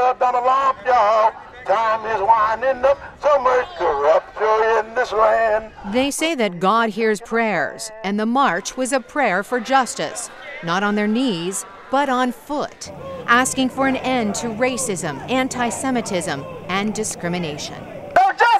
well done a lump, y'all. Time is winding up, so much corruption in this land. They say that God hears prayers, and the march was a prayer for justice, not on their knees, but on foot, asking for an end to racism, anti-Semitism, and discrimination. No justice!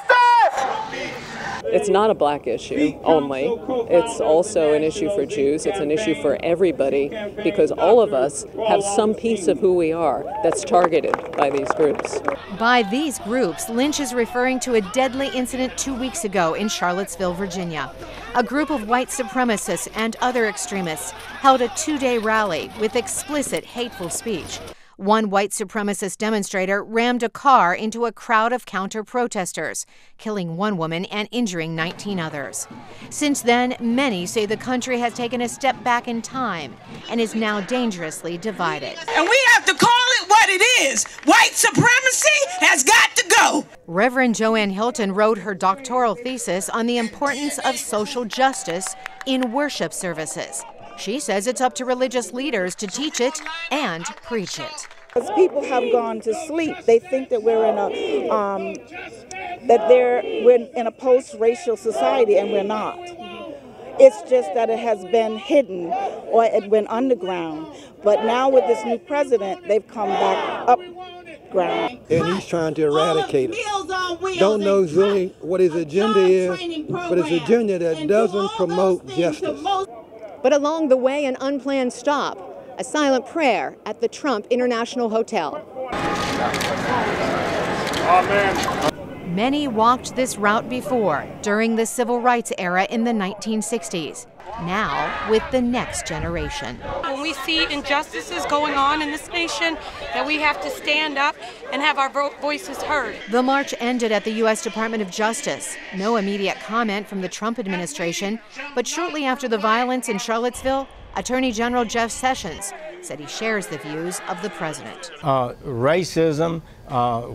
It's not a black issue only. It's also an issue for Jews. It's an issue for everybody because all of us have some piece of who we are that's targeted by these groups. By these groups, Lynch is referring to a deadly incident 2 weeks ago in Charlottesville, Virginia. A group of white supremacists and other extremists held a 2-day rally with explicit hateful speech. One white supremacist demonstrator rammed a car into a crowd of counter-protesters, killing one woman and injuring 19 others. Since then, many say the country has taken a step back in time and is now dangerously divided. And we have to call it what it is. White supremacy has got to go. Reverend Joanne Hilton wrote her doctoral thesis on the importance of social justice in worship services. She says it's up to religious leaders to teach it and preach it. As people have gone to sleep, they think that we're in a post-racial society, and we're not. It's just that it has been hidden or it went underground. But now with this new president, they've come back up ground. And he's trying to eradicate it. Don't know really what his agenda is, but his agenda that doesn't promote justice. But along the way, an unplanned stop, a silent prayer at the Trump International Hotel. Amen. Many walked this route before, during the civil rights era in the 1960s. Now, with the next generation. When we see injustices going on in this nation, that we have to stand up and have our voices heard. The march ended at the U.S. Department of Justice. No immediate comment from the Trump administration, but shortly after the violence in Charlottesville, Attorney General Jeff Sessions said he shares the views of the president. Racism,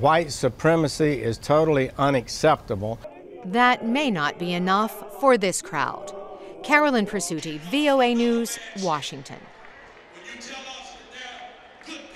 white supremacy is totally unacceptable. That may not be enough for this crowd. Carolyn Presutti, VOA News, Washington.